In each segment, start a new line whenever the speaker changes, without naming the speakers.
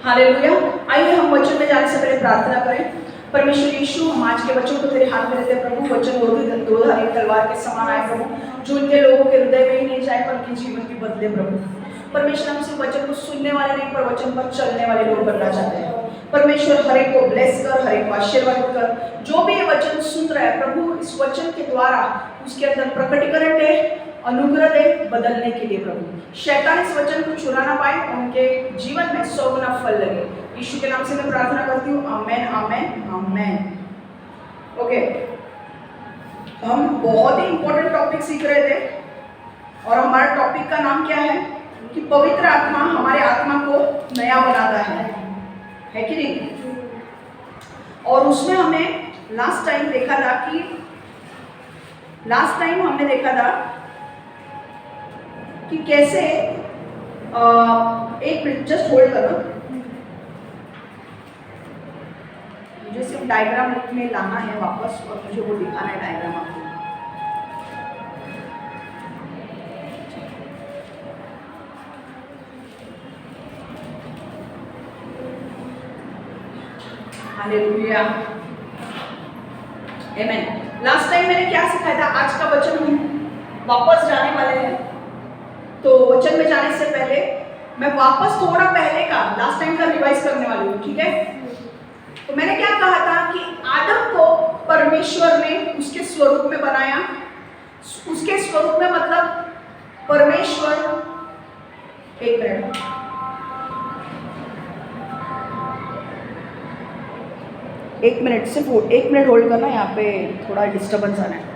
Hallelujah. आइए हम वचन में जाने से पहले प्रार्थना करें। परमेश्वर यीशु, हम आज के वचन को तेरे हाथ में देते हैं प्रभु। वचन दो धारी तलवार के समान आए प्रभु, जो उनके लोगों के हृदय में ही नहीं जाए पर उनके जीवन भी बदले प्रभु। परमेश्वर, हम सिर्फ वचन को सुनने वाले नहीं पर वचन पर चलने वाले लोग बनना चाहते हैं। परमेश्वर, हर एक को ब्लेस कर, हर एक को आशीर्वाद कर। जो भी ये वचन सुन रहा है प्रभु, इस वचन के द्वारा उसके अंदर प्रकटीकरण दे, अनुग्रह दे बदलने के लिए प्रभु। शैतान इस वचन को चुरा ना पाए, उनके जीवन में 100 गुना फल लगे। यीशु के नाम से मैं प्रार्थना करती हूँ, आमेन आमेन आमेन। ओके, हम बहुत ही इंपॉर्टेंट टॉपिक सीख रहे थे और हमारा टॉपिक का नाम क्या है कि पवित्र आत्मा हमारे आत्मा को नया बनाता है कि नहीं। और उसमें हमने लास्ट टाइम हमने देखा था कि कैसे एक मिनट जस्ट होल्ड करो, मुझे सिर्फ डायग्राम में लाना है वापस और मुझे वो दिखाना है डायग्राम आपको। हालेलुया, आमेन। लास्ट टाइम मैंने क्या सिखाया था, आज का वचन हम वापस जाने वाले हैं। तो वचन में जाने से पहले मैं वापस थोड़ा पहले का लास्ट टाइम का रिवाइज करने वाली हूँ, ठीक है। तो मैंने क्या कहा था कि आदम को परमेश्वर ने उसके स्वरूप में बनाया। उसके स्वरूप में मतलब परमेश्वर, एक मिनट सिर्फ 1 मिनट होल्ड करना, यहाँ पे थोड़ा डिस्टर्बेंस आना है।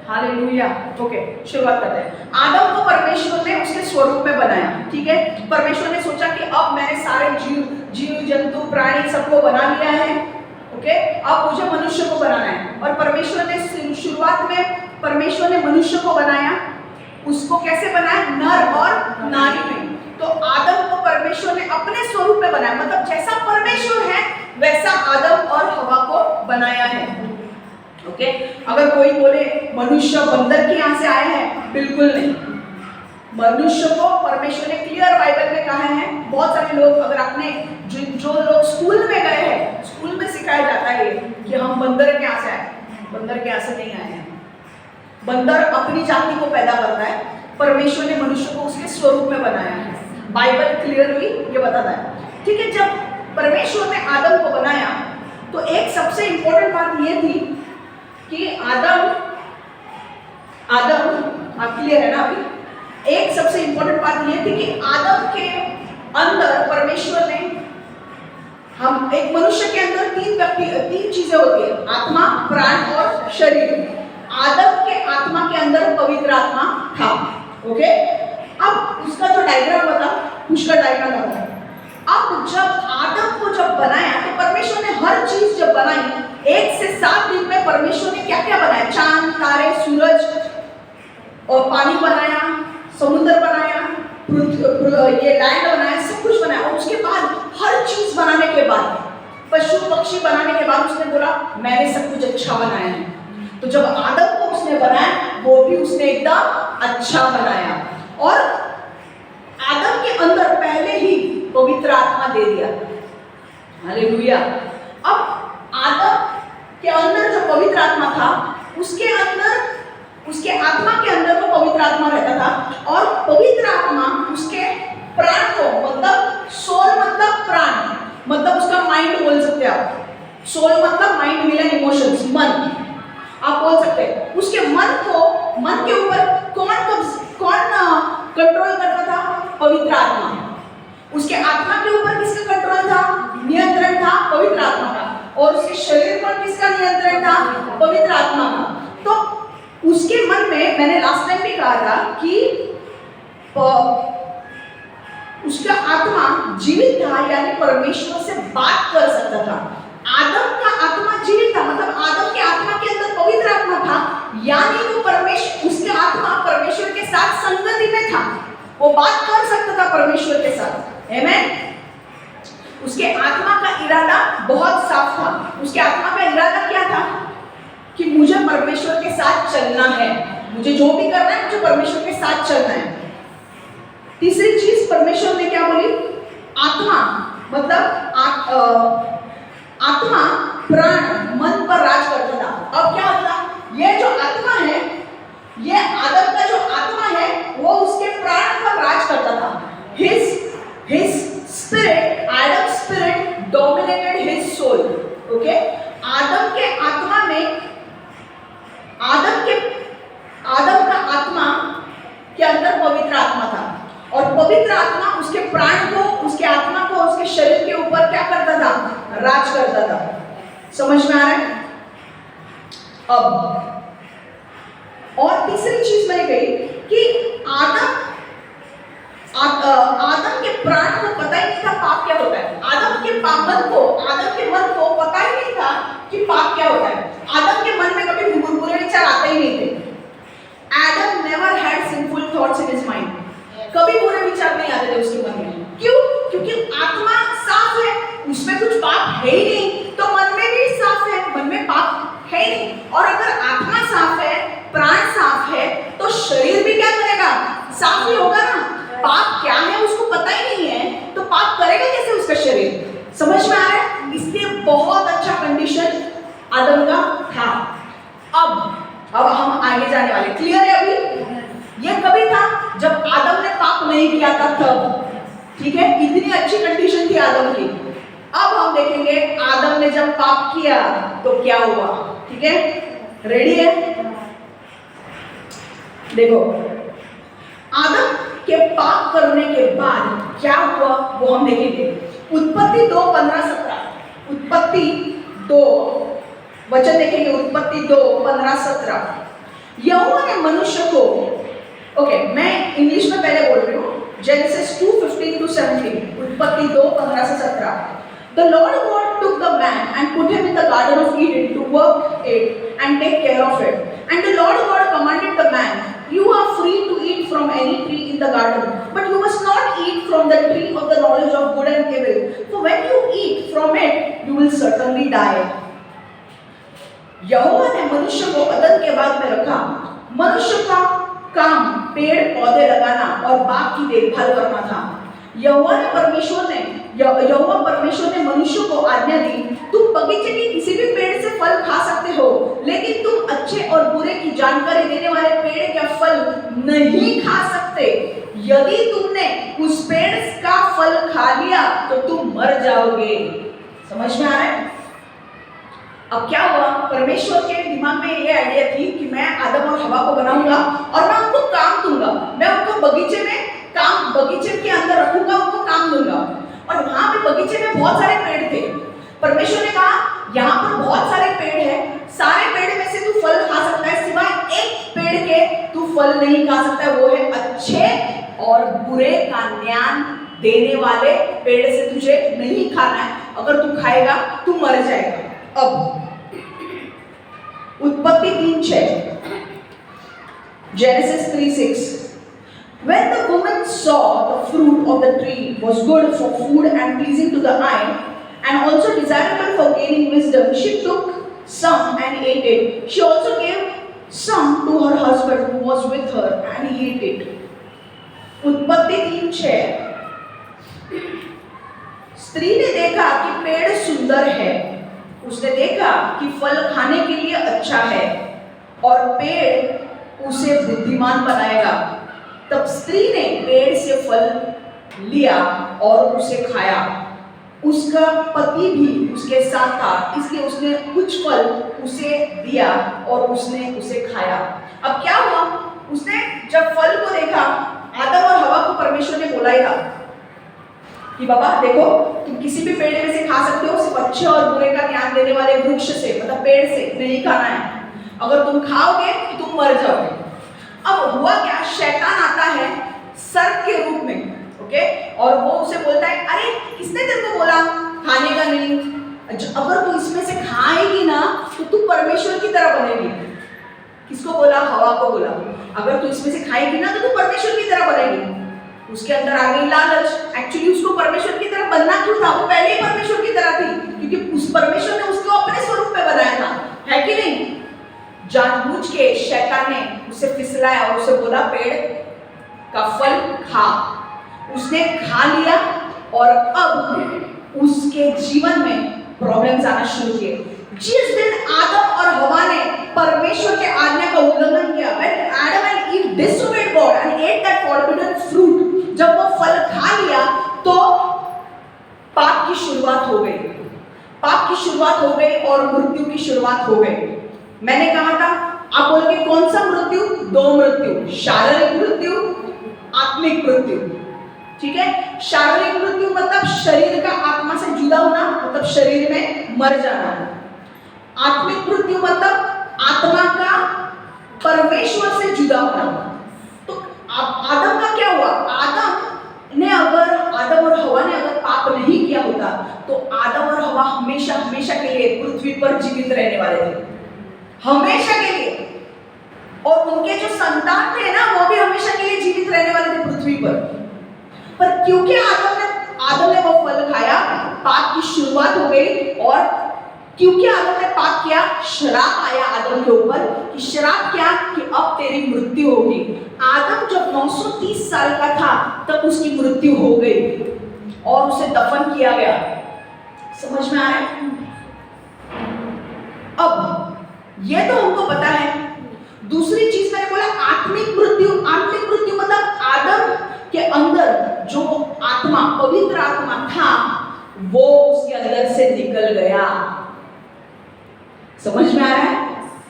हालेलुया। ओके, शुरुआत करते हैं। आदम को परमेश्वर ने उसके स्वरूप में बनाया, ठीक है। परमेश्वर ने सोचा कि अब मैंने सारे जीव जंतु प्राणी सबको बना लिया है, ओके, अब मुझे मनुष्य को बनाना है। और परमेश्वर ने शुरुआत में परमेश्वर ने मनुष्य को बनाया। उसको कैसे बनाया, नर और नारी में। तो आदम को परमेश्वर ने अपने स्वरूप में बनाया, मतलब जैसा परमेश्वर है वैसा आदम और हवा को बनाया है, ओके। अगर कोई बोले मनुष्य बंदर के यहाँ से आया है, बिल्कुल नहीं। मनुष्य को परमेश्वर ने क्लियर बाइबल में कहा है। बहुत सारे लोग, अगर आपने जो लोग स्कूल में गए हैं, स्कूल में सिखाया जाता है कि हम बंदर के यहाँ से आए। बंदर के यहाँ से नहीं आए हैं। बंदर अपनी जाति को पैदा करता है, परमेश्वर ने मनुष्य को उसके स्वरूप में बनाया है। बाइबल क्लियरली ये बताता है, ठीक है। जब परमेश्वर ने आदम को बनाया तो एक सबसे इंपॉर्टेंट बात ये थी कि आदम क्लियर है ना अभी। एक सबसे इंपॉर्टेंट बात ये थी कि आदम के अंदर परमेश्वर ने, हम एक मनुष्य के अंदर तीन चीजें होती है, आत्मा, प्राण और शरीर। आदम के आत्मा के अंदर पवित्र आत्मा था, ओके। अब उसका जो डायग्राम बता, उसका डायग्राम बता। अब जब आदम को बनाया तो परमेश्वर ने हर चीज जब बनाई, 1 से 7 दिन में परमेश्वर ने क्या क्या बनाया, चांद, तारे, सूरज और पानी बनाया, समुद्र बनाया, ये लैंड बनाया, सब कुछ बनाया। और उसके बाद हर चीज बनाने के बाद, पशु पक्षी बनाने के बाद उसने बोला मैंने सब कुछ अच्छा बनाया है। तो जब आदम को उसने बनाया, वो भी उसने एकदम अच्छा बनाया। और आदम के अंदर पहले ही पवित्र आत्मा दे दिया। हालेलुया। अब आदम के अंदर जो पवित्र आत्मा था, उसके आत्मा के अंदर वो पवित्र आत्मा रहता था। और पवित्र आत्मा उसके प्राण को, मतलब सोल मतलब प्राण, मतलब उसका माइंड बोल सकते हैं आप। सोल मतलब माइंड, विल एंड इमोशंस, मन आप बोल सकते हैं। उसके मन के ऊपर कौन कंट्रोल करता था, पवित्र आत्मा। उसके आत्मा के ऊपर किसका कंट्रोल था, नियंत्रण था, पवित्र आत्मा का। और उसके शरीर पर किसका नियंत्रण था, पवित्र आत्मा का। तो उसके मन में, मैंने लास्ट टाइम भी कहा था कि उसका आत्मा जीवित था, यानी परमेश्वर से बात कर सकता था। आदम का आत्मा जीवित था, मतलब आदम के आत्मा के अंदर पवित्र आत्मा था, यानी वो उसके आत्मा परमेश्वर के साथ संगति में था। वो बात कर सकता था परमेश्वर के साथ, आमेन। उसके आत्मा का इरादा बहुत साफ था। उसके आत्मा का इरादा क्या था कि मुझे परमेश्वर के साथ चलना है, मुझे जो भी करना है मुझे परमेश्वर के साथ चलना है। तीसरी चीज चीज परमेश्वर ने क्या बोली? आत्मा, मतलब आत्मा प्राण मन पर राज करता था। अब क्या होता? ये जो आत्मा है, ये आदम का जो आत्मा है वो उसके प्राण पर राज करता था। his spirit, Adam's spirit dominated his soul. Okay? आदम के आत्मा में, आदम का आत्मा के अंदर पवित्र आत्मा था, और पवित्र आत्मा उसके प्राण को, उसके आत्मा को, उसके शरीर के ऊपर क्या करता था? राज करता था। समझ में आ रहा है? अब और तीसरी चीज मैंने कही कि आदम के प्राण को पता ही नहीं था पाप क्या होता है। आदम के मन को पता ही नहीं था कि पाप क्या होता है। आदम के मन में कभी बुरे विचार आते ही नहीं थे। Adam never had sinful thoughts in his mind. कभी बुरे विचार नहीं आते थे उसके मन में। क्यों? क्योंकि आत्मा साफ है, उसमें कुछ पाप है ही नहीं, तो मन में भी साफ है, मन में पाप है ही नहीं। और अगर आत्मा साफ है, प्राण साफ है, तो शरीर भी क्या करेगा? साफ ही होगा ना। पाप क्या है उसको पता ही नहीं है, तो पाप करेगा कैसे उसका शरीर? समझ में आ रहा है? इसलिए बहुत अच्छा कंडीशन आदम का था। अब हम आगे जाने वाले। क्लियर है? अभी ये कभी था जब आदम ने पाप नहीं किया था तब, ठीक है? इतनी अच्छी कंडीशन थी आदम की। अब हम देखेंगे आदम ने जब पाप किया तो क्या हुआ। ठीक है? रेडी है? देखो, आदम के पाप करने के बाद क्या हुआ वो हम देखेंगे। उत्पत्ति 2:15-17। उत्पत्ति 2 वचन देखेंगे। उत्पत्ति 2:15-17। यहोवा ने मनुष्य को, ओके मैं इंग्लिश में पहले बोल रही हूँ, जेनेसिस 2:15-17। उत्पत्ति 2:15-17। The Lord God took the man and put him in the garden of Eden to work it and take care of it. And the Lord God commanded the man, you are free to eat from any tree in the garden, but you must not eat from the tree of the knowledge of good and evil, for when you eat from it, you will certainly die. यहोवा ने मनुष्य को अदन के बाग में रखा। मनुष्य का काम पेड़ पौधे लगाना और बाग की देखभाल करना था। यहोवा परमेश्वर ने मनुष्य को आज्ञा दी, तुम बगीचे के किसी भी पेड़ से फल खा सकते हो, लेकिन तुम अच्छे और बुरे की जानकारी देने वाले पेड़ का फल नहीं खा सकते। यदि तुमने उस पेड़ का फल खा लिया तो तुम मर जाओगे। समझ में आ रहा है? अब क्या हुआ? परमेश्वर के दिमाग में ये आइडिया थी कि मैं आदम और हवा को बनाऊंगा और मैं उनको काम दूंगा, मैं उनको बगीचे के अंदर रखूंगा, उनको काम दूंगा। और वहां पे बगीचे में बहुत सारे पेड़ थे। परमेश्वर ने कहा यहाँ पर बहुत सारे पेड़ हैं, सारे पेड़ में से तू फल खा सकता है, सिवाय एक पेड़ के तू फल नहीं खा सकता, वो है अच्छे और बुरे का ज्ञान देने वाले पेड़ से तुझे नहीं खाना है। अगर तू खाएगा तू मर जाएगा। अब उत्पत्ति 3:6, Genesis 3:6. When the woman saw the fruit of the tree was good for food and pleasing to the eye, and also desirable for gaining wisdom, she took some and ate it. She also gave some to her husband who was with her, and he ate it. उत्पत्ति 3:6। स्त्री ने देखा कि पेड़ सुंदर है, उसने देखा कि फल खाने के लिए अच्छा है और पेड़ उसे बुद्धिमान बनाएगा। तब स्त्री ने पेड़ से फल लिया और उसे खाया। उसका पति भी उसके साथ था, इसलिए उसने कुछ फल उसे दिया और उसने उसे खाया। अब क्या हुआ? उसने जब फल को देखा, आदम और हवा को परमेश्वर ने बोला ही था कि बाबा देखो, तुम किसी भी पेड़ में से खा सकते हो, सिर्फ अच्छे और बुरे का ज्ञान देने वाले वृक्ष से, मतलब पेड़ से नहीं खाना है। अगर तुम खाओगे तो तुम मर जाओगे। अब हुआ क्या? शैतान आता है सर्प के रूप में, ओके, और वो उसे बोलता है, अरे किसने तेरे को बोला खाने का नहीं? अगर तू इसमें से खाएगी ना तो तू परमेश्वर की तरह बनेगी। किसको बोला? हवा को बोला, अगर तू इसमें से खाएगी ना तो तू परमेश्वर की तरह बनेगी। उसके अंदर आ गई लालच। एक्चुअली उसको परमेश्वर की तरह बनना क्यों था? वो पहले ही परमेश्वर की तरह थी, क्योंकि उस परमेश्वर ने उसको अपने स्वरूप में बनाया था, है कि नहीं? जानबूझ के शैतान ने उसे फिसलाया और उसे बोला पेड़ का फल खा। उसने खा लिया और अब उसके जीवन में प्रॉब्लम्स आना शुरू किए। जिस दिन आदम और हवा ने परमेश्वर के आज्ञा का उल्लंघन किया, when Adam and Eve disobeyed God and ate that forbidden fruit, जब वो फल खा लिया तो पाप की शुरुआत हो गई। पाप की शुरुआत हो गई और मृत्यु की शुरुआत हो गई। मैंने कहा था, आप बोलोगे कौन सा मृत्यु? दो मृत्यु, शारीरिक मृत्यु, आत्मिक मृत्यु। ठीक है, शारीरिक मृत्यु मतलब शरीर का आत्मा से जुदा होना, मतलब शरीर में मर जाना। आत्मिक मृत्यु मतलब आत्मा का परमेश्वर से जुदा होना। तो आदम का क्या हुआ? आदम और हवा ने अगर पाप नहीं किया होता तो आदम और हवा हमेशा हमेशा के लिए पृथ्वी पर जीवित रहने वाले थे, हमेशा के लिए। और उनके जो संतान थे ना, वो भी हमेशा के लिए जीवित रहने वाले थे पृथ्वी पर क्योंकि आदम ने वो फल खाया, पाप की शुरुआत हो गई। और क्योंकि आदम ने पाप किया, श्राप आया आदम के ऊपर कि श्राप क्या? कि अब तेरी मृत्यु होगी। आदम जब 930 साल का था तब उसकी मृत्यु हो गई और उसे दफन किया गया। समझ में आ रहा है? अब ये तो हमको पता है। दूसरी चीज मैंने बोला आत्मिक मृत्यु। आत्मिक मृत्यु मतलब आदम के अंदर जो आत्मा, पवित्र आत्मा था, वो उसके अंदर से निकल गया। समझ में आ रहा है?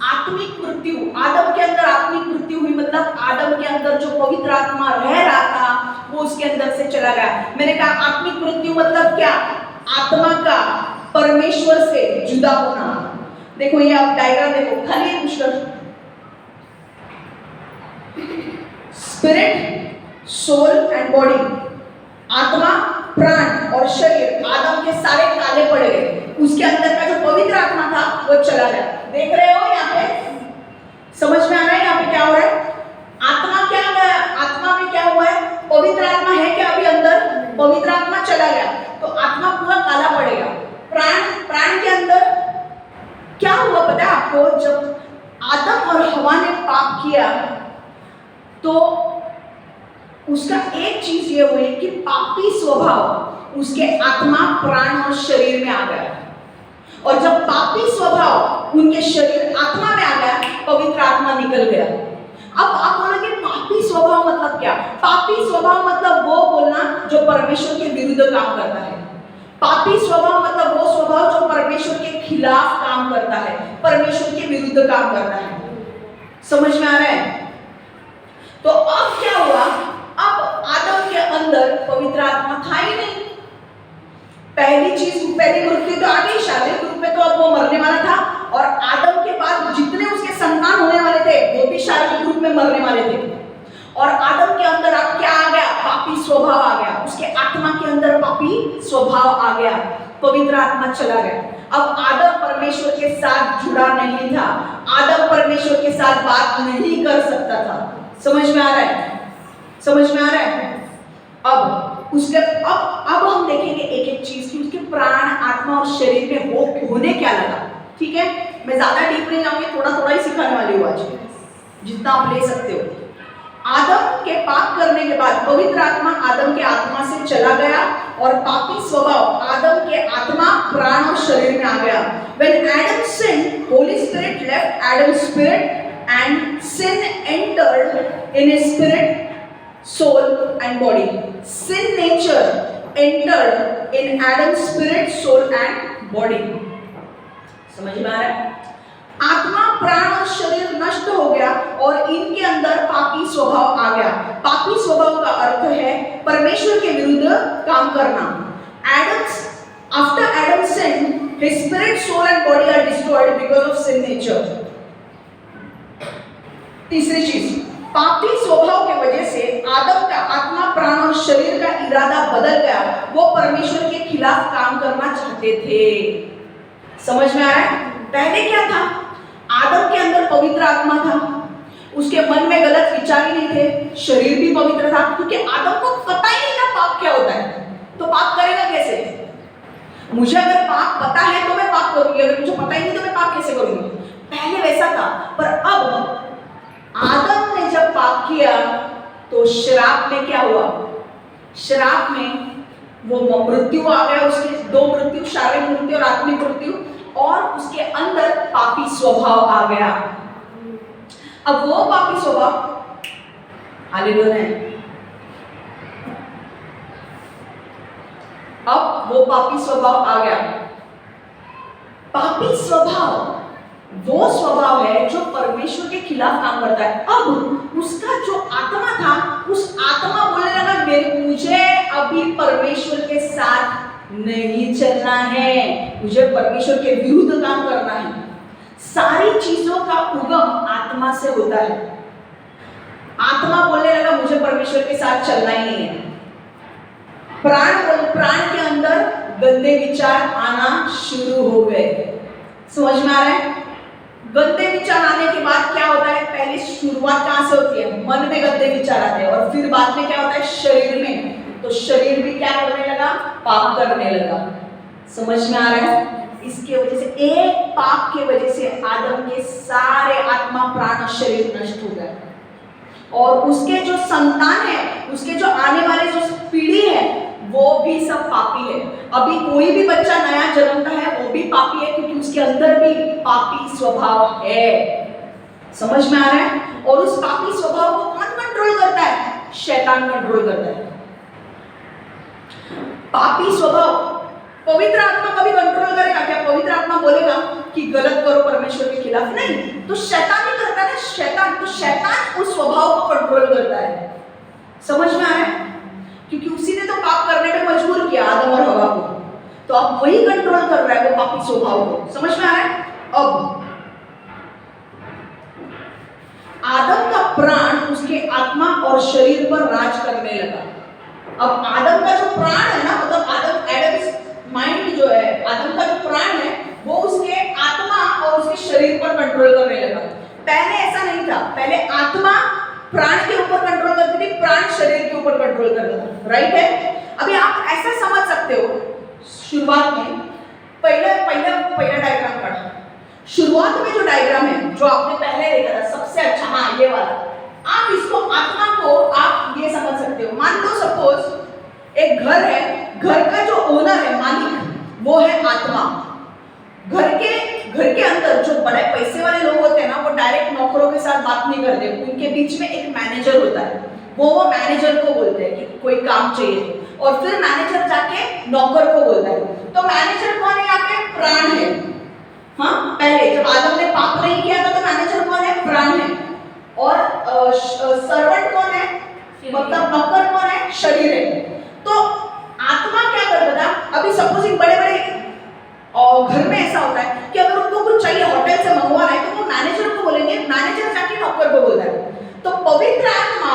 आत्मिक मृत्यु, आदम के अंदर आत्मिक मृत्यु हुई मतलब आदम के अंदर जो पवित्र आत्मा रह रहा था वो उसके अंदर से चला गया। मैंने कहा आत्मिक मृत्यु मतलब क्या? आत्मा का परमेश्वर से जुदा होना। देखो ये आप डायग्राम देखो, खाली Pushkar spirit, soul and body, आत्मा, प्राण और शरीर, आदम के सारे काले पड़ गए। उसके अंदर का जो पवित्र आत्मा था वो चला गया। देख रहे हो यहाँ पे? समझ में आ रहा है यहाँ पे क्या हो रहा है? आत्मा क्या है? आत्मा में क्या हुआ है? पवित्र आत्मा है क्या अभी अंदर? पवित्र आत्मा चला गया तो आत्मा पूरा काला पड़ेगा। प्राण के अंदर क्या हुआ पता है आपको? जब आदम और हवा ने पाप किया तो उसका एक चीज ये हुई कि पापी स्वभाव उसके आत्मा, प्राण और शरीर में आ गया। और जब पापी स्वभाव उनके शरीर, आत्मा में आ गया, पवित्र आत्मा निकल गया। अब आप बोलोगे पापी स्वभाव मतलब क्या? पापी स्वभाव मतलब वो बोलना जो परमेश्वर के विरुद्ध काम करता है। पापी स्वभाव मतलब वो स्वभाव जो परमेश्वर के खिलाफ काम करता है, परमेश्वर के विरुद्ध काम करता है। समझ में आ रहा है? तो अब क्या हुआ? अब आदम के अंदर पवित्र आत्मा था ही नहीं। पहली मृत्यु तो आ गई, शारीरिक रूप में तो अब वो मरने वाला था। और आदम के बाद जितने उसके संतान होने वाले थे वो भी शारीरिक रूप में मरने वाले थे। और आदम के अंदर अब क्या आ गया? पापी स्वभाव आ गया। उसके आत्मा के अंदर पापी स्वभाव आ गया, पवित्र आत्मा चला गया। अब आदम परमेश्वर के साथ जुड़ा नहीं था, आदम परमेश्वर के साथ बात नहीं कर सकता था। समझ में आ रहा है? समझ में आ रहा है? अब हम देखेंगे एक एक चीज कि उसके प्राण, आत्मा और शरीर में होने क्या लगा। ठीक है, मैं ज्यादा डीप नहीं जाऊंगी, थोड़ा थोड़ा ही सिखाने वाली हूँ आज, जितना आप ले सकते हो। आदम के पाप करने के बाद पवित्र आत्मा आदम के आत्मा से चला गया और पापी स्वभाव आदम के आत्मा, प्राण और शरीर में आ गया। When Adam sinned, Holy Spirit left Adam's spirit and sin entered in his spirit, soul and body. Sin nature entered in Adam's spirit, soul and body. समझ में आ रहा है? आत्मा, प्राण और शरीर नष्ट हो गया और इनके अंदर पापी स्वभाव आ गया। पापी स्वभाव का अर्थ है परमेश्वर के विरुद्ध काम करना। After Adam sinned, his spirit, soul and body are destroyed because of sin nature. तीसरी चीज, पापी स्वभाव के वजह से आदम का आत्मा, प्राण और शरीर का इरादा बदल गया। वो परमेश्वर के खिलाफ काम करना चाहते थे। समझ में आ रहा है? पहले क्या था? आदम के अंदर पवित्र आत्मा था, उसके मन में गलत विचार ही नहीं थे, शरीर भी पवित्र था, क्योंकि आदम को पता ही नहीं था पाप क्या होता है। तो पाप करेगा कैसे? मुझे अगर पाप पता है तो मैं पाप करूंगी, अगर मुझे पता ही नहीं तो मैं पाप कैसे करूंगी? पहले वैसा था। पर अब आदम ने जब पाप किया तो श्राप में क्या हुआ? श्राप में वो मृत्यु आ गया, उसके दो मृत्यु, शारीरिक मृत्यु और आत्मिक मृत्यु, और उसके अंदर पापी स्वभाव आ गया। अब वो पापी स्वभाव, हालेलुया है, अब वो पापी स्वभाव आ गया। पापी स्वभाव वो स्वभाव है जो परमेश्वर के खिलाफ काम करता है। अब उसका जो आत्मा था, उस आत्मा बोलने लगा मुझे अभी परमेश्वर के साथ नहीं चलना है, मुझे परमेश्वर के विरुद्ध काम करना है। सारी चीजों का उगम आत्मा से होता है। आत्मा बोलने लगा मुझे परमेश्वर के साथ चलना ही नहीं है। प्राण के अंदर गंदे विचार आना शुरू हो गए। समझ में आ रहा है? गंदे विचार आने के बाद क्या होता है? पहले शुरुआत कहां से होती है? मन में गंदे विचार आते हैं, और फिर बाद में क्या होता है? शरीर में। तो शरीर भी क्या करने लगा? पाप करने लगा। समझ में आ रहा है? इसके वजह से, एक पाप के वजह से आदम के सारे आत्मा, प्राण और शरीर नष्ट हो गए, और उसके जो संतान है, उसके जो आने वाले जो पीढ़ी है, वो भी सब पापी है। अभी कोई भी बच्चा नया जन्मता है वो भी पापी है, क्योंकि उसके अंदर भी पापी स्वभाव है। समझ में आ रहा है? और उस पापी स्वभाव को कौन कंट्रोल करता है? शैतान कंट्रोल करता है। पापी स्वभाव पवित्र आत्मा कभी कंट्रोल करेगा क्या? पवित्र आत्मा बोलेगा कि गलत करो परमेश्वर के खिलाफ? नहीं, तो शैतान ही करता है ना। शैतान, तो शैतान उस स्वभाव को कंट्रोल करता है। समझ में आ रहा है? क्योंकि उसी ने तो पाप करने पे मजबूर किया आदम और हवा को, तो अब वही कंट्रोल कर रहा है वो पापी स्वभाव को। समझ में आ रहा है? अब आदम का प्राण उसके आत्मा और शरीर पर राज करने लगा। अब आदम का जो प्राण है ना, मतलब एडम्स माइंड जो है, आदम का जो प्राण है वो उसके आत्मा और उसके शरीर पर कंट्रोल करने लगा। पहले ऐसा नहीं था। पहले आत्मा प्राण के ऊपर कंट्रोल करती थी, प्राण शरीर के ऊपर कंट्रोल करता था। राइट है? अभी आप ऐसा समझ सकते हो, शुरुआत में पहला डायग्राम काटा। शुरुआत में जो डायग्राम है, जो आपने पहले देखा था, सबसे अच्छा, हाँ ये वाला, आप इसको, आत्मा को आप ये समझ सकते हो। मान लो सपोज एक घर है, घर का जो ओनर है, मालिक, वो है आत्मा। घर के अंदर जो बड़े पैसे वाले लोग होते हैं ना, वो डायरेक्ट नौकरों के साथ बात नहीं करते, उनके बीच में एक मैनेजर होता है। वो मैनेजर को बोलते हैं कि कोई काम चाहिए तो, और फिर मैनेजर जाके नौकर को बोलता है। तो मैनेजर कौन है? यहाँ पे प्राण है। हाँ, पहले जब आदम ने पाप नहीं किया था तो मैनेजर कौन है? प्राण है। और सर्वेंट कौन है? मतलब नौकर कौन है? शरीर है। तो आत्मा क्या करता था? अभी सपोजिंग बड़े बड़े और घर में ऐसा होता है कि अगर उनको कुछ चाहिए, होटल से मंगवाना है, तो वो मैनेजर को बोलेंगे, मैनेजर जाके नौकर को बोलता है। तो पवित्र आत्मा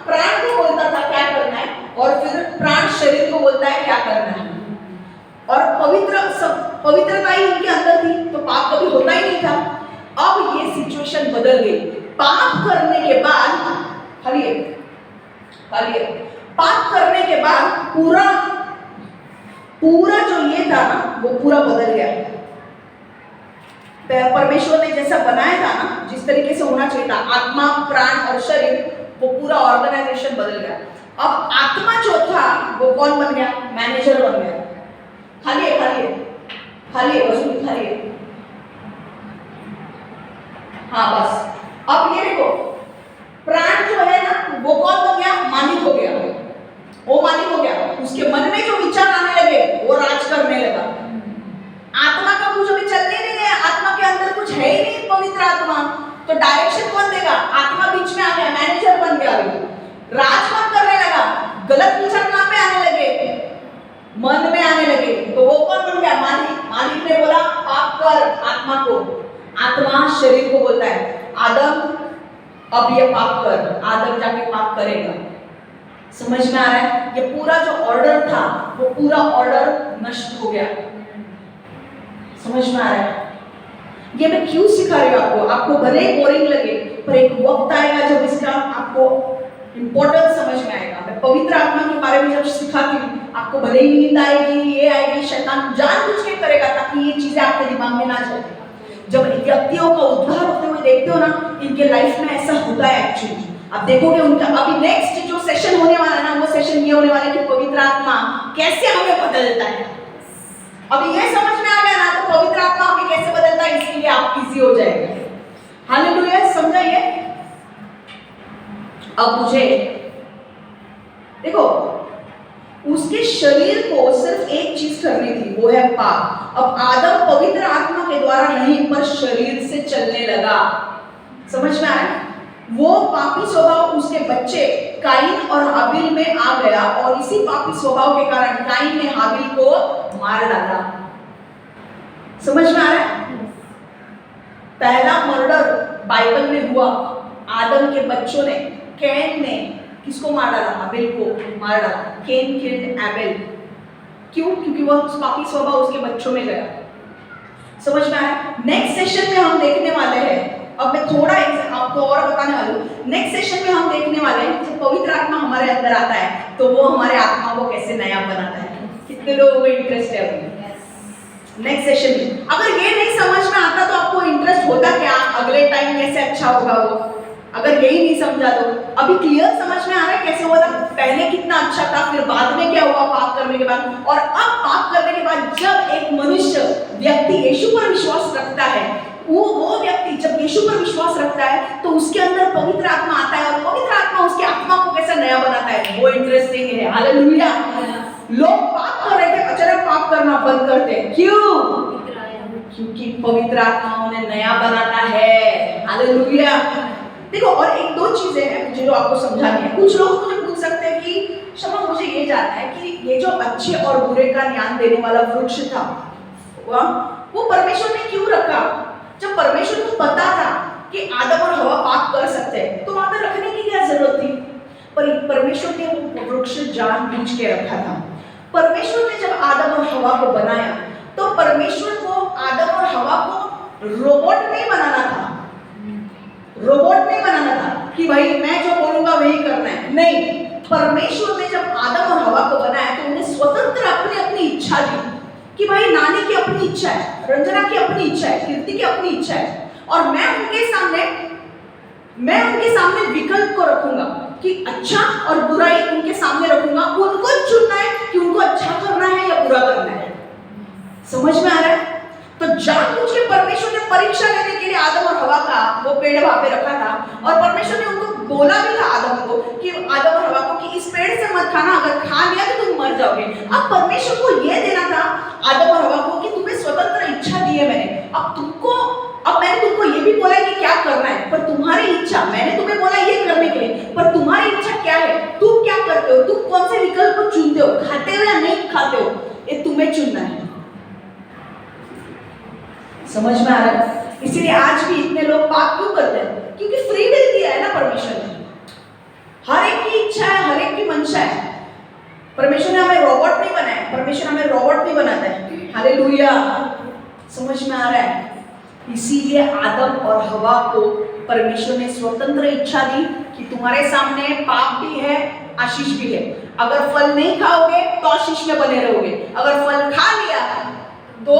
प्राण को बोलता था क्या करना है, और फिर प्राण शरीर को बोलता है क्या करना है। और पवित्रता ही उनके अंदर थी, तो पाप कभी होता ही नहीं था। अब ये सिचुएशन बदल गई। पाप करने के बाद, पाप करने के बाद पूरा जो ये था ना, वो पूरा बदल गया। परमेश्वर ने जैसा बनाया था ना, जिस तरीके से होना चाहिए था, आत्मा, प्राण और शरीर, वो पूरा ऑर्गेनाइजेशन बदल गया। अब आत्मा जो था वो कौन बन गया? मैनेजर बन गया। खाली है। हाँ बस। अब ये देखो, प्राण जो है ना, वो कौन बन गया? मालिक हो गया। वो मालिक हो गया। उसके मन में जो विचार आने लगे वो राज करने लगा। आत्मा का कुछ अभी चलने नहीं गया, आत्मा के अंदर कुछ है ही नहीं, पवित्र आत्मा। तो डायरेक्शन कौन देगा? आत्मा बीच में आ गया, मैनेजर बन गया। राज कौन करने लगा? गलत विचार कहां पे आने लगे? मन में आने लगे। तो वो कौन बन गया? मालिक ने बोला पाप कर आत्मा को, आत्मा शरीर को बोलता है आदम अब ये पाप कर, आदम जाके पाप करेगा। समझ में आ रहा है? ये पूरा जो ऑर्डर था वो पूरा ऑर्डर नष्ट हो गया। समझ में आ रहा है? ये मैं क्यों सिखा रही हूँ आपको? आपको भले ही बोरिंग लगे, पर एक वक्त आएगा जब इसका आपको इंपॉर्टेंस समझ में आएगा। मैं पवित्र आत्मा के बारे में जब सिखाती हूँ, आपको भले ही नींद आएगी, ये आएगी, शैतान जानबूझ के करेगा ताकि ये चीजें आपके दिमाग में ना जाए। जब व्यक्तियों का उद्धार होते हुए देखते हो ना, इनके लाइफ में ऐसा होता है एक्चुअली। आप देखोगे उनका अभी नेक्स्ट जो सेशन होने वाला है ना, वो सेशन ये होने वाला है कि पवित्र आत्मा कैसे हमें बदलता है। अब ये समझ में आ गया ना, तो पवित्र आत्मा हमें कैसे बदलता है इसके लिए आप इजी हो जाएगा। हालेलुया, समझा ये? अब मुझे देखो, उसके शरीर को सिर्फ एक चीज करनी थी, वो है पाप। अब आदम पवित्र आत्मा के द्वारा नहीं पर शरीर से चलने लगा। समझ में आया? वो पापी स्वभाव उसके बच्चे काइन और हाबिल में आ गया, और इसी पापी स्वभाव के कारण काइन ने हाबिल को मार डाला। समझ में आ रहा है? पहला मर्डर बाइबल में हुआ, आदम के बच्चों ने, कैन ने किसको मार डाला? हाबिल को मार डाला। Can killed Abel. क्यों? क्योंकि वह पापी स्वभाव उसके बच्चों में गया। समझ में आया? नेक्स्ट सेशन में हम देखने वाले हैं, अब मैं थोड़ा आपको और बताने वाली हूँ। नेक्स्ट सेशन में हम देखने वाले हैं जब पवित्र आत्मा हमारे अंदर आता है तो वो हमारे आत्मा को कैसे नया बनाता है। कितने लोगों को इंटरेस्ट है अभी नेक्स्ट सेशन में? अगर ये नहीं समझ में आता तो आपको इंटरेस्ट होता क्या अगले टाइम कैसे अच्छा होगा वो? अगर यही नहीं समझा तो अभी क्लियर समझ में आ रहा है कैसे हुआ था? पहले कितना अच्छा था, फिर बाद में क्या हुआ पाप करने के बाद, और अब पाप करने के बाद जब एक मनुष्य व्यक्ति यीशु पर विश्वास रखता है, वो व्यक्ति जब यीशु पर विश्वास रखता है तो उसके अंदर पवित्र आत्मा आता है, और पवित्र आत्मा उसके आत्मा को कैसे नया बनाता है, वो इंटरेस्टिंग है। हालेलुया। लोग पाप कर रहे थे, अचानक पाप करना बंद करते हैं। क्यों? क्योंकि पवित्र आत्मा उन्हें नया बनाता है। हालेलुया। देखो, और एक दो चीजें हैं मुझे जो आपको समझानी है। कुछ लोग मुझे पूछ सकते हैं कि क्षमा, मुझे ये जानना है कि ये जो अच्छे और बुरे का ज्ञान देने वाला वृक्ष था वो परमेश्वर ने क्यों रखा? जब परमेश्वर को पता था कि आदम और हवा पाप कर सकते हैं तो वहां पर रखने की क्या जरूरत थी? पर परमेश्वर ने वो वृक्ष जानबूझ के रखा था। परमेश्वर ने जब आदम और हवा को बनाया तो परमेश्वर को आदम और हवा को रोबोट नहीं बनाना था। रोबोट नहीं बनाना था कि भाई मैं जो बोलूंगा वही करना है। नहीं, परमेश्वर ने जब आदम और हवा को बनाया तो उन्हें स्वतंत्र अपनी अपनी इच्छा दी कि भाई नानी की अपनी इच्छा है, रंजना की अपनी इच्छा है, कीर्ति की अपनी इच्छा है, और मैं उनके सामने विकल्प को रखूंगा कि अच्छा और बुराई उनके सामने रखूंगा। उनको चुनना है कि उनको अच्छा करना है या बुरा करना है। समझ में आ रहा है? तो जानबूझ के परमेश्वर ने परीक्षा लेने के लिए आदम और हवा का वो पेड़ वहां पे रखा था, और परमेश्वर ने उनको बोला भी था आदम को कि आदम और हवा को कि इस पेड़ से मत खाना, अगर खा लिया तो तुम मर जाओगे। अब परमेश्वर को यह देना था आदम और हवा को कि तुम्हें स्वतंत्र इच्छा दी है मैंने, अब मैंने तुमको ये भी बोला है कि क्या करना है, पर तुम्हारी इच्छा, मैंने तुम्हें बोला ये करने के लिए, पर तुम्हारी इच्छा क्या है, तुम क्या करते हो, तुम कौन से विकल्प को चुनते हो, खाते हो या नहीं खाते हो, ये तुम्हें चुनना है। समझ में आ रहा है? इसीलिए आज भी इतने लोग पाप क्यों करते हैं? क्योंकि फ्री विल दिया है ना परमेश्वर ने। हर एक की इच्छा है, हर एक की मंशा है। परमेश्वर ने हमें रोबोट नहीं बनाया, परमेश्वर हमें रोबोट नहीं बनाता है। हालेलुया। समझ में आ रहा है? इसीलिए आदम और हवा को परमेश्वर ने स्वतंत्र इच्छा दी कि तुम्हारे सामने पाप भी है, आशीष भी है। अगर फल नहीं खाओगे तो आशीष में बने रहोगे, अगर फल खा लिया तो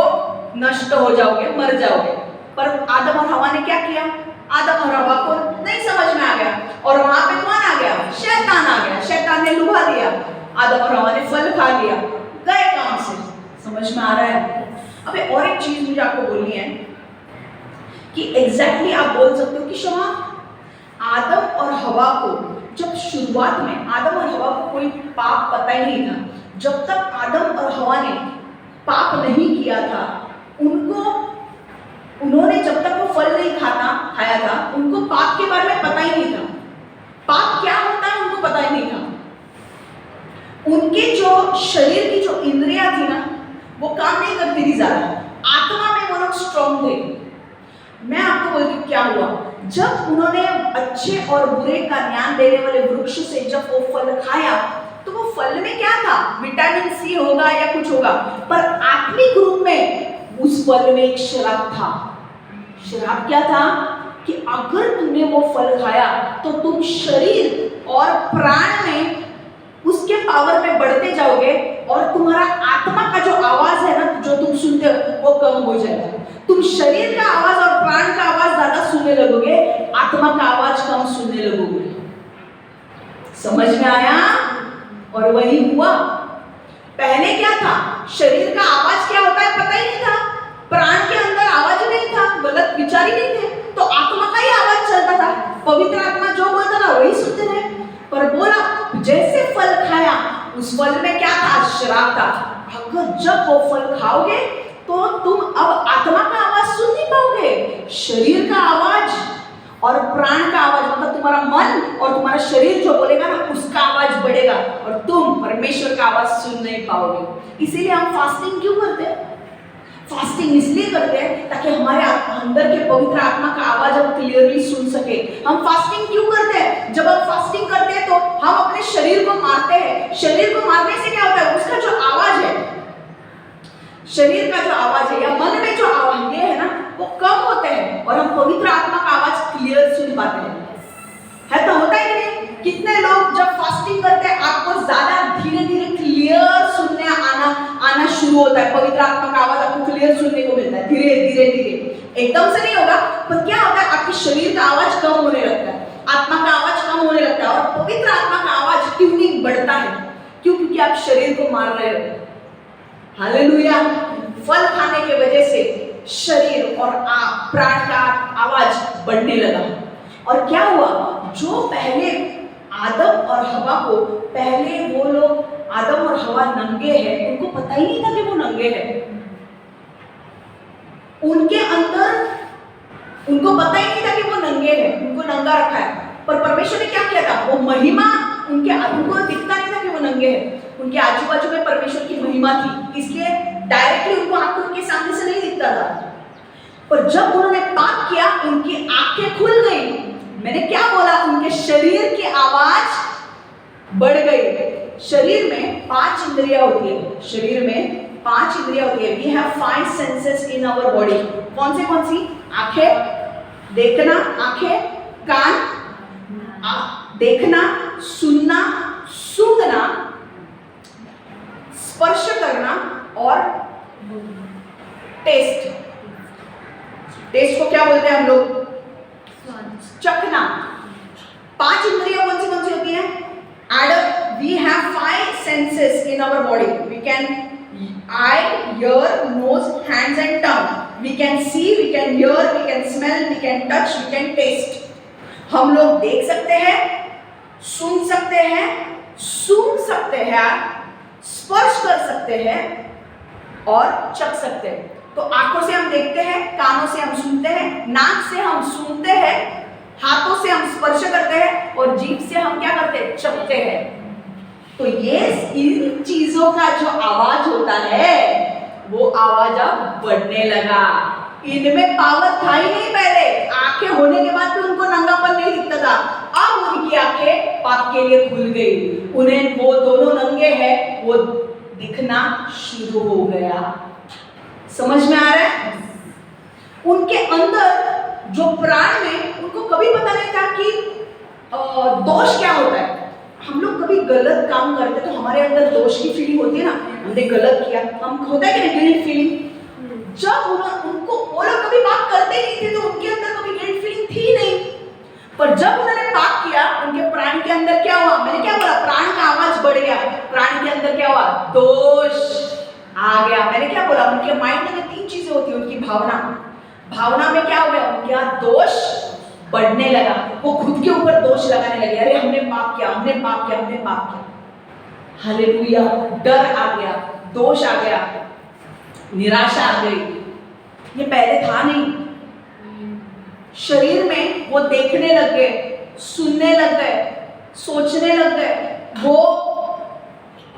नष्ट हो जाओगे, मर जाओगे। पर आदम और हवा ने क्या किया? आदम और हवा को नहीं समझ में आ गया, और वहां पे कौन आ गया? शैतान आ गया। शैतान ने लुभा दिया, आदम और हवा ने फल खा लिया, गए काम से। समझ में आ रहा है? अबे और एक चीज मुझे आपको बोलनी है कि एग्जैक्टली आप बोल सकते हो कि क्षमा, आदम और हवा को जब शुरुआत में आदम और हवा को कोई पाप पता ही नहीं था। जब तक आदम और हवा ने पाप नहीं किया था, उन्होंने जब तक वो फल नहीं खाया था, उनको पाप के बारे में पता ही नहीं था। पाप क्या होता है उनको पता ही नहीं था। उनके जो शरीर की जो इंद्रियां थी ना, वो काम नहीं करती थी ज्यादा। आत्मा में वो लोग स्ट्रॉन्ग थे। मैं आपको बोलती हूँ क्या हुआ, जब उन्होंने अच्छे और बुरे का ज्ञान देने वाले वृक्ष से जब वो फल खाया तो वो फल में क्या था? विटामिन सी होगा या कुछ होगा, पर आत्मिक रूप में उस फल में एक श्राप था। श्राप क्या था? कि अगर तुमने वो फल खाया तो तुम शरीर और प्राण में उसके पावर में बढ़ते जाओगे, और तुम्हारा आत्मा का जो आवाज है ना, जो तुम सुनते हो, वो कम हो जाएगा। तुम शरीर का आवाज और प्राण का आवाज ज्यादा सुनने लगोगे, आत्मा का आवाज कम सुनने लगोगे। समझ में आया? और वही हुआ। पहले क्या था, शरीर का आवाज क्या होता है पता ही नहीं था, प्राण के अंदर आवाज नहीं था, गलत विचार ही नहीं थे, तो आत्मा का ही आवाज चलता था, पवित्र आत्मा जो बोलता था वही सुनते रहे। पर बोला जैसे फल खाया, उस फल में क्या था, श्राप था। अगर जब वो फल खाओगे तो तुम अब आत्मा का आवाज सुन नहीं पाओगे, शरीर का आवाज और प्राण का आवाज, मतलब तुम्हारा मन और तुम्हारा शरीर जो बोलेगा ना उसका आवाज बढ़ेगा और तुम परमेश्वर का आवाज सुन नहीं पाओगे। इसीलिए हम फास्टिंग क्यों करते हैं? फास्टिंग इसलिए करते हैं ताकि हमारे अंदर के पवित्र आत्मा का आवाज हम क्लियरली सुन सके। हम फास्टिंग क्यों करते हैं? जब हम फास्टिंग करते हैं तो हम अपने शरीर को मारते हैं। शरीर को मारने से क्या होता है, उसका जो आवाज है, शरीर का जो आवाज है या मन में जो आवाज ये है ना, वो कम होते हैं और हम पवित्र आत्मा का आवाज क्लियर सुन पाते हैं। है तो होता है कि नहीं? कितने लोग जब फास्टिंग करते हैं आपको ज्यादा धीरे धीरे क्लियर सुनने आना शुरू होता है, पवित्र आत्मा का आवाज आपको क्लियर सुनने को मिलता है, धीरे धीरे धीरे, एकदम से नहीं होगा, पर क्या होता है आपके शरीर का आवाज कम होने लगता है, आत्मा का आवाज कम होने लगता है और पवित्र आत्मा का आवाज ट्यूनिंग बढ़ता है। क्यों? क्योंकि आप शरीर को मार रहे हो। हालेलुया। फल खाने के वजह से शरीर और प्राण का आवाज बढ़ने लगा। और क्या हुआ, जो पहले आदम और हवा को, पहले वो लोग आदम और हवा नंगे हैं, उनको पता ही नहीं था कि वो नंगे हैं, उनके अंदर उनको पता ही नहीं था कि वो नंगे हैं, उनको नंगा रखा है। पर परमेश्वर ने क्या किया था, वो महिमा उनके उनको दिखता नहीं था कि वो नंगे हैं, उनके आजू बाजू में परमेश्वर की महिमा थी, इसलिए डायरेक्टली उनको आंखों के सामने से नहीं दिखता था। पर जब उन्होंने पाप किया उनकी आंखें खुल गई। मैंने क्या बोला, उनके शरीर की आवाज बढ़ गई। शरीर में 5 इंद्रियां होती है, शरीर में 5 इंद्रियां होती है। We have 5 senses in our body. कौन सी? आंखें, देखना, आंखें, कान, देखना, सुनना, सूंघना, स्पर्श करना और टेस्ट। टेस्ट को क्या बोलते हैं हम लोग? चखना। 5 इंद्रियां कौन सी होती हैं? Adam, we have 5 senses in our body. We can eye, ear, nose, hands and tongue. We can see, we can hear, we can smell, we can touch, we can taste. हम लोग देख सकते हैं, सुन सकते हैं, सूंघ सकते हैं, स्पर्श कर सकते हैं और चख सकते हैं। तो आंखों से हम देखते हैं, कानों से हम सुनते हैं, नाक से हम सूंघते हैं, हाथों से हम स्पर्श करते हैं और जीभ से हम क्या करते हैं? चखते हैं। तो ये इन चीजों का जो आवाज होता है वो आवाज अब बढ़ने लगा। इनमें पावर था ही नहीं पहले, आंखें होने के बाद भी उनको नंगापन नहीं दिखता था, अब उनकी आंखें पाप के लिए खुल गई, उन्हें वो दोनों नंगे हैं वो दिखना शुरू हो गया। समझ में आ रहा है? उनके अंदर जो प्राण में, उनको कभी पता नहीं था कि दोष क्या होता है। हम लोग कभी गलत काम करते तो हमारे अंदर दोष की फीलिंग होती है ना, हमने गलत किया, हम होता है कि नहीं गिल्ट फीलिंग। जब उनको वो लोग कभी पाप करते ही नहीं थे तो उनके अंदर कभी गिल्ट फीलिंग थी नहीं। पर जब उन्होंने पाप किया उनके प्राण के अंदर क्या हुआ? मैंने क्या बोला? प्राण का आवाज बढ़ गया। प्राण के अंदर क्या हुआ? दोष आ गया। मैंने क्या बोला? उनके माइंड में 3 चीजें होती है। उनकी भावना में क्या हो गया? उनका दोष बढ़ने लगा। वो खुद के ऊपर दोष लगाने लगे, अरे हमने पाप किया, हमने पाप किया, हमने पाप किया। हालेलुया। डर आ गया, दोष आ गया, निराशा आ गई। ये पहले था नहीं। शरीर में वो देखने लग गए, सुनने लग गए, सोचने लग गए। वो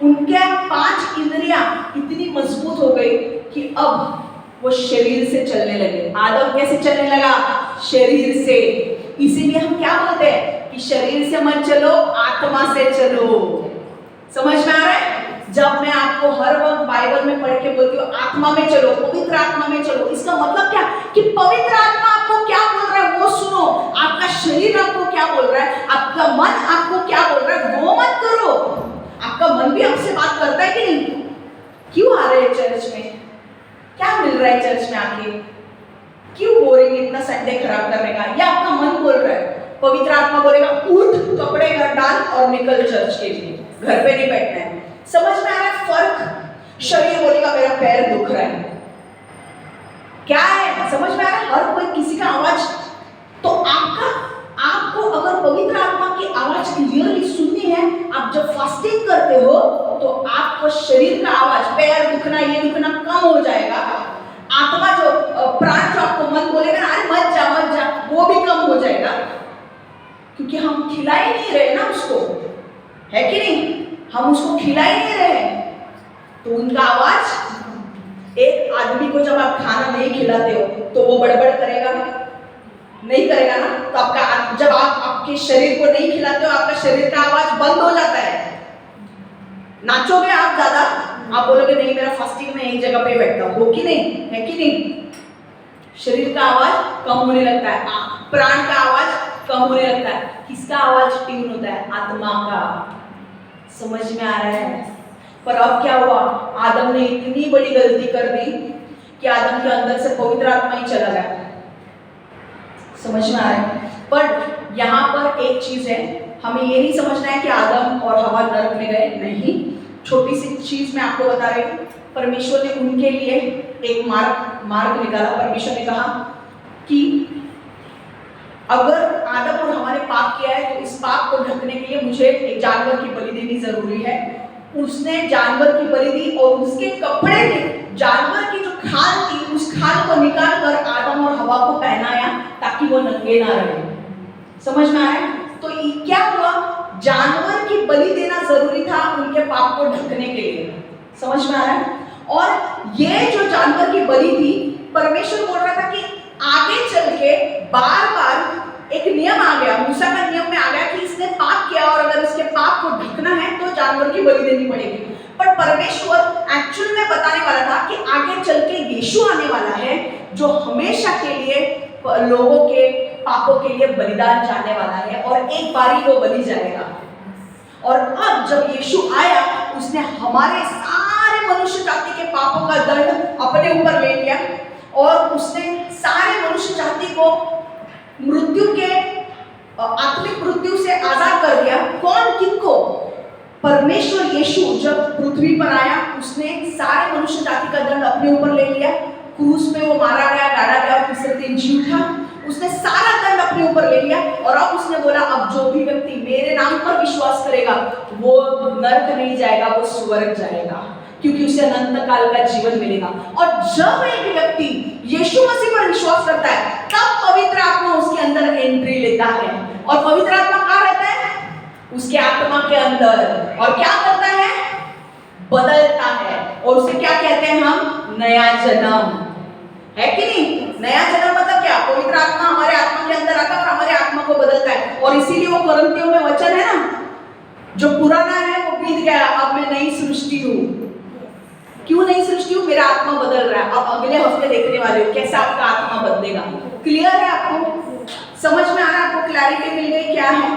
उनके 5 इंद्रियां इतनी मजबूत हो गई कि अब वो शरीर से चलने लगे। आदम कैसे चलने लगा? शरीर से। इसीलिए हम क्या बोलते हैं कि शरीर से मत चलो, आत्मा से चलो। समझ में आ रहा है? जब मैं आपको हर वक्त बाइबल में पढ़ के बोलती हूँ आत्मा में चलो, पवित्र आत्मा में चलो, इसका मतलब क्या कि पवित्र आत्मा आपको क्या बोल रहा है वो सुनो। आपका शरीर आपको क्या बोल रहा है, आपका मन आपको क्या बोल रहा है वो मत करो। आपका मन भी आपसे बात करता है कि नहीं? क्यों आ रहे हैं चर्च में? क्या मिल रहा है चर्च में आके? क्यों बोरिंग इतना संडे खराब करने का? ये आपका मन बोल रहा है। पवित्र आत्मा बोलेगा उठ, कपड़े घर डाल और निकल चर्च के लिए, घर पे नहीं बैठना है। समझ में आ रहा है फर्क? शरीर बोलेगा मेरा पैर दुख रहा है, क्या है, समझ में आ रहा है? हर कोई किसी का आवाज, तो आपको अगर पवित्र आत्मा की आवाज क्लियरली सुननी है, आप जब फास्टिंग करते हो तो आपको शरीर का आवाज, पैर दुखना, ये दुखना कम हो जाएगा। आत्मा जो प्राण जो आपको मन बोलेगा ना, अरे मत जा, वो भी कम हो जाएगा, क्योंकि हम खिला ही नहीं रहे ना उसको, है कि नहीं? हम उसको खिला ही नहीं रहे, तो उनका आवाज, एक आदमी को जब आप खाना नहीं खिलाते हो तो वो बड़बड़ करेगा, नहीं करेगा ना? तो जब आप आपके शरीर को नहीं खिलाते हो, आपका शरीर का आवाज बंद हो जाता है। नाचोगे आप ज्यादा, आप बोलोगे नहीं मेरा फास्टिंग में एक जगह पे बैठता हो कि नहीं, है कि नहीं? शरीर का आवाज कम होने लगता है, प्राण का आवाज कम होने लगता है। किसका आवाज ट्यून होता है? आत्मा का। समझ में आ रहा है? पर अब क्या हुआ, आदम ने इतनी बड़ी गलती कर दी कि आदम के अंदर से पवित्र आत्मा ही चला गया। समझ में आ रहा है? पर यहाँ पर एक चीज है, हमें ये नहीं समझना है कि आदम और हवा नरक में गए, नहीं। छोटी सी चीज मैं आपको बता रही हूँ, परमेश्वर ने उनके लिए एक मार्ग निकाला। परमेश्वर ने कहा कि अगर आदम और हवा ने पाप किया है तो इस पाप को ढकने के लिए मुझे एक जानवर की बलि देनी जरूरी है। उसने जानवर की बलि दी और उसके कपड़े में जानवर की जो खाल थी, उस खाल को निकाल कर आदम और हवा को पहनाया ताकि वो नंगे ना रहे। समझ में आया? तो क्या हुआ, जानवर की बलि देना जरूरी था उनके पाप को ढकने के लिए। समझ में आ रहा है? और ये जो जानवर की बलि थी, परमेश्वर बोल रहा था कि आगे चल के बार बार एक नियम आ गया, मूसा का नियम में आ गया कि इसने पाप किया और अगर इसके पाप को ढकना है तो जानवर की बलि देनी पड़ेगी। पर परमेश्वर एक्चुअल में बताने वाला था कि आगे चल के यीशु आने वाला है जो हमेशा के लिए लोगों के पापों के लिए बलिदान जाने वाला है और एक बारी वो बलि जाएगा। और अब जब यीशु आया, उसने हमारे सारे मनुष्य जाति के पापों का दंड अपने ऊपर ले लिया और उसने सारे मनुष्य जाति को मृत्यु के आत्मिक मृत्यु से आजाद कर दिया। कौन? किनको? परमेश्वर यीशु जब पृथ्वी पर आया, उसने सारे मनुष्य जाति का दंड अपने ऊपर ले लिया। क्रूस पे वो मारा गया, गाड़ा गया, तीसरे दिन जी उठा। उसने सारा दंड अपने ऊपर ले लिया और अब उसने बोला अब जो भी व्यक्ति मेरे नाम पर विश्वास करेगा वो नरक नहीं जाएगा, वो स्वर्ग जाएगा, क्योंकि उसे अनंत काल का जीवन मिलेगा। और जब एक व्यक्ति यीशु मसीह पर विश्वास करता है, तब पवित्र आत्मा उसके अंदर एंट्री लेता है। और पवित्र आत्मा कहाँ रहता है? उसके आत्मा के अंदर। और क्या करता है? बदलता है। और उसे क्या कहते हैं हम? नया जन्म, है कि नहीं? नया जन्म मतलब क्या? पवित्र आत्मा हमारे आत्मा के अंदर आता है और हमारे आत्मा को बदलता है। और इसीलिए वो कोरिन्थियों में वचन है ना, जो पुराना है वो बीत गया, अब मैं नई सृष्टि हूँ। क्यों नई सृष्टि हूँ? मेरा आत्मा बदल रहा है। अब अगले हफ्ते देखने वाले हो कैसे आपका आत्मा बदलेगा। क्लियर है? आपको समझ में आ रहा है? आपको क्लैरिटी मिल गई क्या है?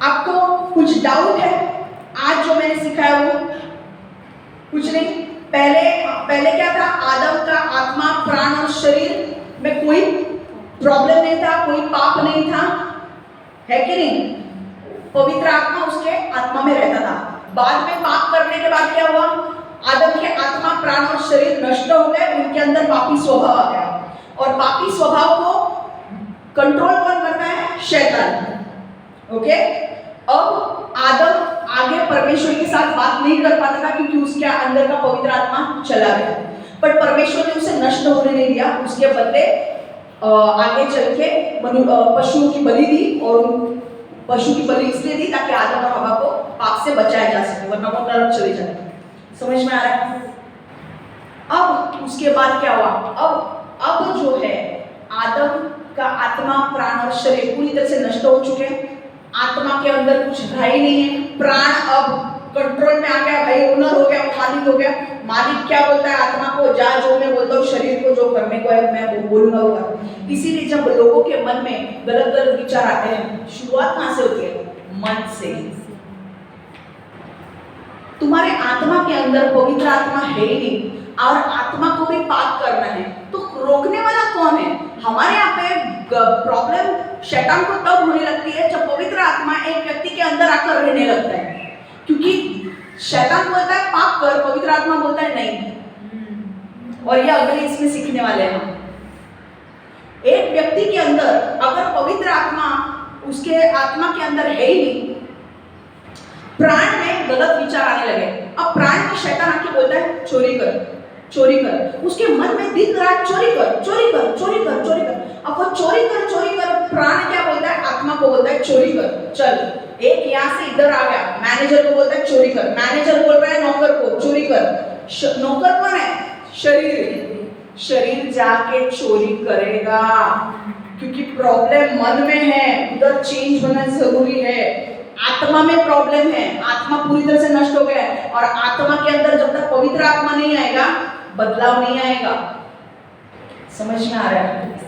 आपको कुछ डाउट है? आज जो मैंने सिखाया वो कुछ नहीं। पहले क्या था? आदम का आत्मा, प्राण और शरीर में कोई प्रॉब्लम नहीं था, कोई पाप नहीं था, है कि नहीं? पवित्र आत्मा उसके आत्मा में रहता था। बाद में पाप करने के बाद क्या हुआ? आदम के आत्मा, प्राण और शरीर नष्ट हो गए, उनके अंदर पापी स्वभाव आ गया। और पापी स्वभाव को कंट्रोल कौन करता है? शैतान। ओके? अब आदम आगे परमेश्वर के साथ बात नहीं कर पाता था क्योंकि उसके अंदर का पवित्र आत्मा चला गया। पर परमेश्वर ने उसे नष्ट होने नहीं दिया, उसके बदले आगे चल के पशुओं की बलि दी। और पशु की बलि इसलिए दी ताकि आदम और हवा को पाप से बचाया जा सके, वरना वो नरक चले जाते। समझ में आ रहा है? अब उसके बाद क्या हुआ? अब जो है आदम का आत्मा, प्राण और शरीर पूरी तरह से नष्ट हो चुके हैं। आत्मा के अंदर कुछ रहा ही नहीं है। प्राण अब कंट्रोल में आ गया, भाई ओनर हो गया, मालिक हो गया। मालिक क्या बोलता है आत्मा को? जा, जो मैं बोलता हूँ शरीर को जो करने को है मैं वो बोलूंगा होगा। इसीलिए जब लोगों के मन में गलत गलत विचार आते हैं, शुरुआत कहाँ से होती है? मन से। तुम्हारे आत्मा के अंदर पवित्र आत्मा है ही नहीं और आत्मा को भी पाप करना है, तो रोकने वाला कौन है? हमारे यहाँ पे प्रॉब्लम शैतान को तब होने लगती है जब पवित्र आत्मा एक व्यक्ति के अंदर आकर रहने लगता है, क्योंकि शैतान बोलता है पाप कर, पवित्र आत्मा बोलता है नहीं। और ये अगले इसमें सीखने वाले हैं हम। एक व्यक्ति के अंदर अगर पवित्र आत्मा उसके आत्मा के अंदर है ही नहीं, प्राण में गलत विचार आने लगे। अब प्राण में शैतान आके बोलता है चोरी कर, चोरी कर, उसके मन में दिन रात चोरी कर, चोरी कर, चोरी कर, चोरी कर। अब वो चोरी कर, चोरी कर, प्राण क्या बोलता है? आत्मा को बोलता है चोरी कर, चल। एक यहाँ से इधर आ गया, मैनेजर को बोलता है चोरी कर, मैनेजर बोल रहा है नौकर को चोरी कर। नौकर कौन है? शरीर। शरीर जाके चोरी करेगा, क्योंकि प्रॉब्लम मन में है, उधर चेंज होना जरूरी है। आत्मा में प्रॉब्लम है, आत्मा पूरी तरह से नष्ट हो गया है, और आत्मा के अंदर जब तक पवित्र आत्मा नहीं आएगा बदलाव नहीं आएगा। समझ में आ रहा है?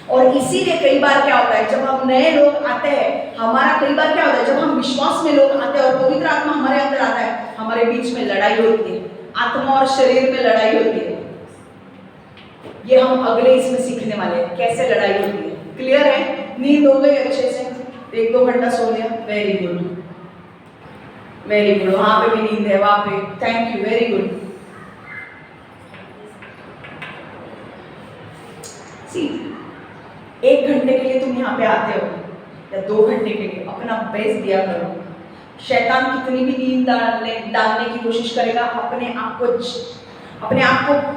और इसीलिए कई बार क्या होता है, जब हम नए लोग आते हैं, हमारा कई बार क्या होता है, जब हम विश्वास में लोग आते हैं और पवित्र आत्मा हमारे अंदर आता है, हमारे बीच में लड़ाई होती है, आत्मा और शरीर में लड़ाई होती है। ये हम अगले इसमें सीखने वाले हैं, कैसे लड़ाई होती है। क्लियर है? नींद हो गई अच्छे से, 1-2 घंटा सो लिया, वेरी गुड, वेरी गुड। वहां पे भी नींद है, वहां पे, थैंक यू, वेरी गुड। सी 1 घंटे के लिए तुम यहाँ पे आते हो या 2 घंटे के लिए, अपना बेस्ट दिया करो। शैतान कितनी भी नींद डालने की कोशिश करेगा, अपने आप को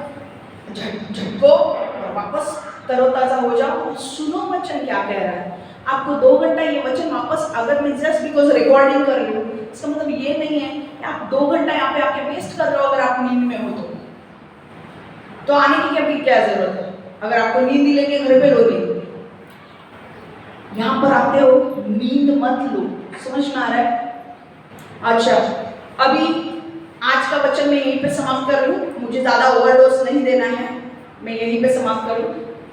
झटको और वापस तरोताजा हो जाओ और सुनो वचन क्या कह रहा है। आपको 2 घंटा ये वचन वापस, अगर मैं जस्ट बिकॉज रिकॉर्डिंग कर रही हूँ, इसका मतलब ये नहीं है कि आप 2 घंटा यहाँ पे आके वेस्ट कर रहे हो। अगर आप नींद में हो तो आने की क्या जरूरत है? अगर आपको नींद ही लेके घर पे लो नहीं, यहाँ पर आते हो, नींद मत लो। समझ में आ रहा है? अच्छा, अभी आज का वचन मैं यहीं पे समाप्त कर लूँ, मुझे ज्यादा ओवरडोज नहीं देना है, मैं यहीं पे समाप्त करूँ।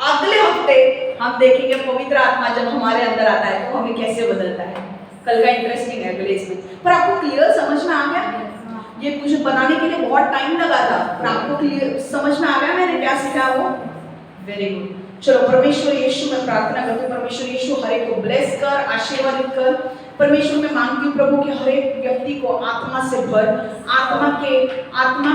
अगले हफ्ते हम देखेंगे पवित्र आत्मा जब हमारे अंदर आता है तो हमें कैसे बदलता है। कल का इंटरेस्टिंग है अगले इसमें। पर आपको क्लियर समझ में आ गया? ये मुझे बनाने के लिए बहुत टाइम लगा था, पर आपको क्लियर समझ में आ गया मैंने क्या सीखा वो? Very good. चलो, परमेश्वर यीशु मैं प्रार्थना करती हूँ, परमेश्वर यीशु हर एक को ब्लेस कर, आशीर्वादित कर। परमेश्वर मैं मांगती हूँ प्रभु कि हर एक व्यक्ति को आत्मा से भर, आत्मा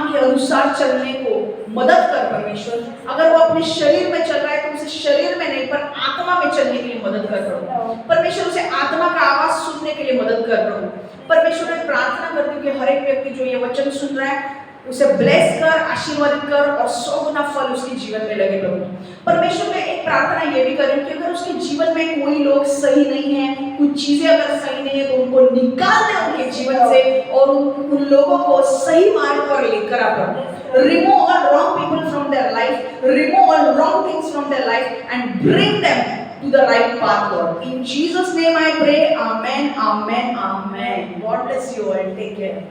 के अनुसार चलने को मदद कर परमेश्वर। अगर वो अपने शरीर में चल रहा है तो उसे शरीर में नहीं पर आत्मा में चलने के लिए मदद कर प्रभु। परमेश्वर उसे आत्मा का आवाज सुनने के लिए मदद कर प्रभु। परमेश्वर मैं प्रार्थना करती हूँ कि हर एक व्यक्ति जो ये वचन सुन रहा है उसे ब्लेस कर, आशीर्वादित कर और 100 गुना फल उसके जीवन में लगे प्रभु। परमेश्वर मैं एक प्रार्थना ये भी करूं कि अगर उसके जीवन में कोई लोग सही नहीं है, कुछ चीजें अगर सही नहीं है तो उनको निकाल दे उनके जीवन से और उन लोगों को सही मार्ग पर लेकर आ प्रभु। Remove all wrong people from their life, remove all wrong things from their life and bring them to the right path, Lord. In Jesus' name I pray. Amen, amen, amen. God bless you all. Take care.